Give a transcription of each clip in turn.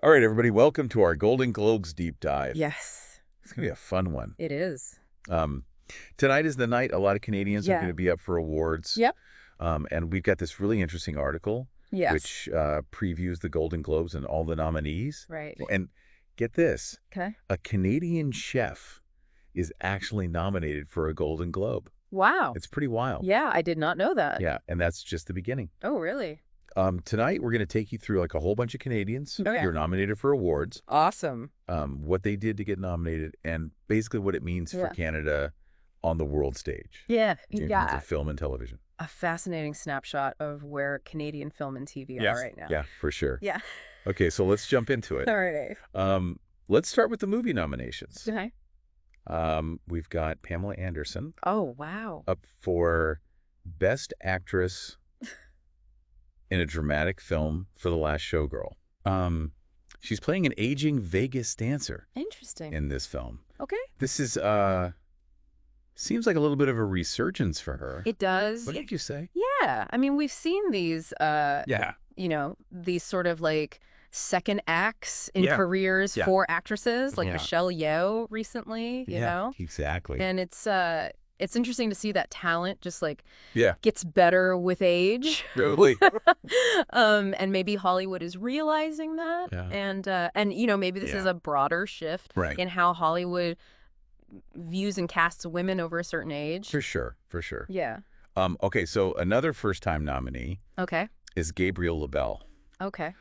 All right, everybody, welcome to our Golden Globes deep dive. Yes. It's going to be a fun one. It is. Tonight is the night a lot of Canadians are Yeah. going to be up for awards. Yep. And we've got this really interesting article, Yes. which previews the Golden Globes and all the nominees. Right. And get this, Okay. a Canadian chef is actually nominated for a Golden Globe. Wow. It's pretty wild. Yeah, I did not know that. Yeah, and that's just the beginning. Oh, really? Tonight, we're going to take you through like a whole bunch of Canadians Okay. who are nominated for awards, Awesome. what they did to get nominated, and basically what it means for Yeah. Canada on the world stage Yeah. in terms Yeah. of film and television. A fascinating snapshot of where Canadian film and TV Yes. are right now. Yeah, for sure. Yeah. Okay, so let's jump into it. All right. Let's start with the movie nominations. Okay. We've got Pamela Anderson Oh, wow. up for Best Actress in a Dramatic Film for The Last Showgirl. She's playing an aging Vegas dancer Interesting. in this film. Okay. This is seems like a little bit of a resurgence for her. It does. What did you say? Yeah. I mean, we've seen these, Yeah. these sort of like second acts in Yeah. careers Yeah. for actresses, like Yeah. Michelle Yeoh recently, you know? Exactly. And it's interesting to see that talent just like Yeah. gets better with age. Totally. And maybe Hollywood is realizing that. Yeah. And maybe this is Yeah. a broader shift Right. in how Hollywood views and casts women over a certain age. For sure. For sure. Yeah. Okay, so another first-time nominee Okay. is Gabriel LaBelle. Okay.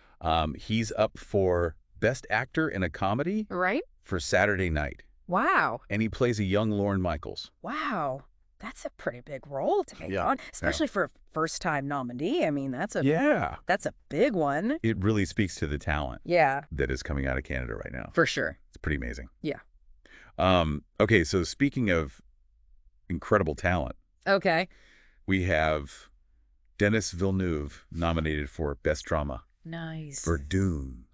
He's up for Best Actor in a Comedy Right? for Saturday Night, Wow. and he plays a young Lorne Michaels. Wow. That's a pretty big role to take Yeah. on, especially for a first-time nominee. I mean, that's a big one. It really speaks to the talent Yeah, that is coming out of Canada right now. for sure. It's pretty amazing. Yeah. Okay, so speaking of incredible talent, Okay. we have Denis Villeneuve nominated for Best Drama Nice. for Dune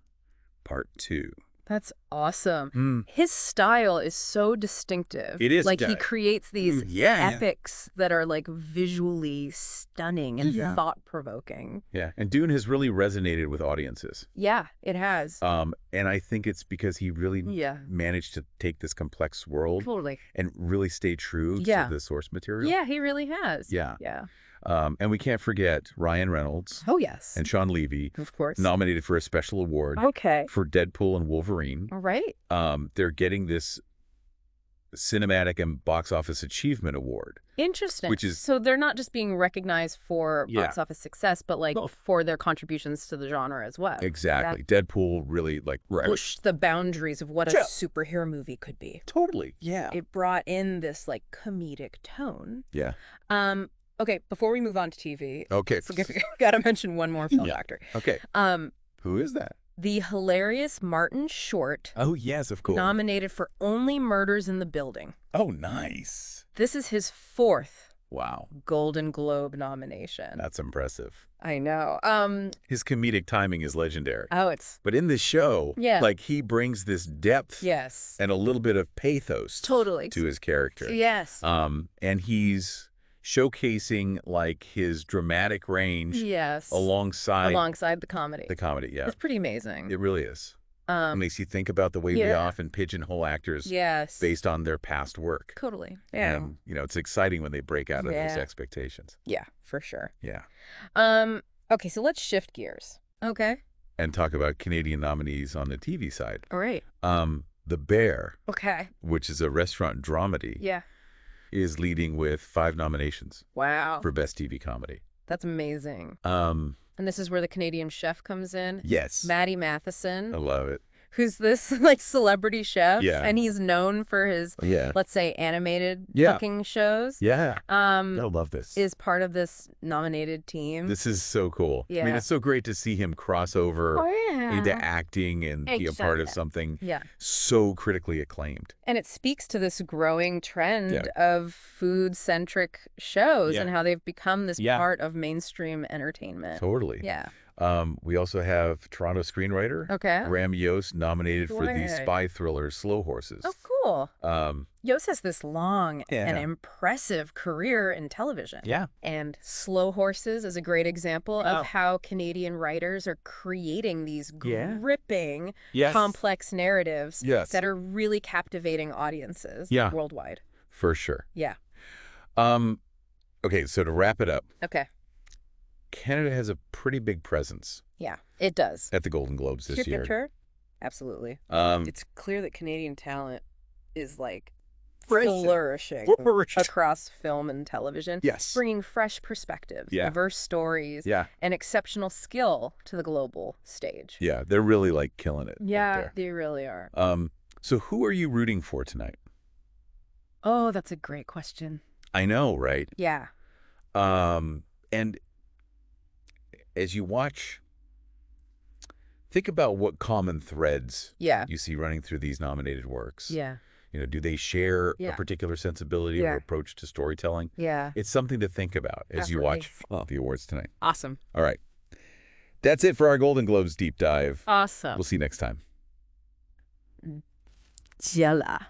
Part 2. That's awesome. His style is so distinctive. It is. Like he creates these Yeah. epics that are like visually stunning and Yeah. thought-provoking. Yeah, and Dune has really resonated with audiences. Yeah, it has. And I think it's because he really Yeah. managed to take this complex world Totally. and really stay true Yeah. to the source material. Yeah, he really has. Yeah. Yeah. And we can't forget Ryan Reynolds Oh, yes. and Sean Levy, Of course. nominated for a special award Okay. for Deadpool and Wolverine. All right. They're getting this Cinematic and Box Office Achievement Award. Interesting. Which is- so they're not just being recognized for Yeah. box office success, but like for their contributions to the genre as well. Exactly. Deadpool really Pushed the boundaries of what a Yeah. superhero movie could be. Totally. Yeah. It brought in this like comedic tone. Yeah. Okay, before we move on to TV, Okay. gotta mention one more film Yeah. actor. Okay. Who is that? The hilarious Martin Short, Oh, yes, of course. nominated for Only Murders in the Building. Oh, nice. This is his 4th Wow. Golden Globe nomination. That's impressive. I know. His comedic timing is legendary. Oh, it's But in this show, Yeah. like he brings this depth yes, and a little bit of pathos totally. to his character. Yes. And he's showcasing like his dramatic range Yes. alongside the comedy. the comedy. Yeah, It's pretty amazing. it really is. It makes you think about the way we yeah. often pigeonhole actors Yes. based on their past work. Totally. Yeah. And, it's exciting when they break out of those Yeah. expectations. Yeah, for sure. Yeah. Okay, so let's shift gears. Okay. And talk about Canadian nominees on the TV side. All right. The Bear, Okay. which is a restaurant dramedy, Yeah. is leading with 5 nominations Wow. for Best TV Comedy. That's amazing. Um, And this is where the Canadian chef comes in. yes. Maddie Matheson, I love it. who's this like celebrity chef. Yeah. And he's known for his, Yeah. let's say, animated Yeah. cooking shows. Yeah. I Um, love this. is part of this nominated team. This is so cool. I mean, Yeah. it's so great to see him cross over yeah. into acting and be a part of Exactly. something Yeah. so critically acclaimed. And it speaks to this growing trend Yeah. of food-centric shows Yeah. and how they've become this Yeah. part of mainstream entertainment. Totally. Yeah. We also have Toronto screenwriter Graham Yost nominated for the spy thriller Slow Horses. Oh, cool. Yost has this long and impressive career in television. Yeah. And Slow Horses is a great example of how Canadian writers are creating these gripping, complex narratives that are really captivating audiences worldwide. For sure. Yeah. Okay, so to wrap it up. Okay. Canada has a pretty big presence. Yeah, it does. At the Golden Globes this year. Absolutely. It's clear that Canadian talent is like flourishing across film and television. Yes. Bringing fresh perspectives, diverse stories, and exceptional skill to the global stage. Yeah, they're really like killing it. Yeah, they really are. So who are you rooting for tonight? Oh, that's a great question. I know, right? Yeah. And as you watch, think about what common threads you see running through these nominated works. Yeah. You know, do they share a particular sensibility or approach to storytelling? Yeah. It's something to think about as you watch the awards tonight. Awesome. All right. That's it for our Golden Globes deep dive. Awesome. We'll see you next time. Jella.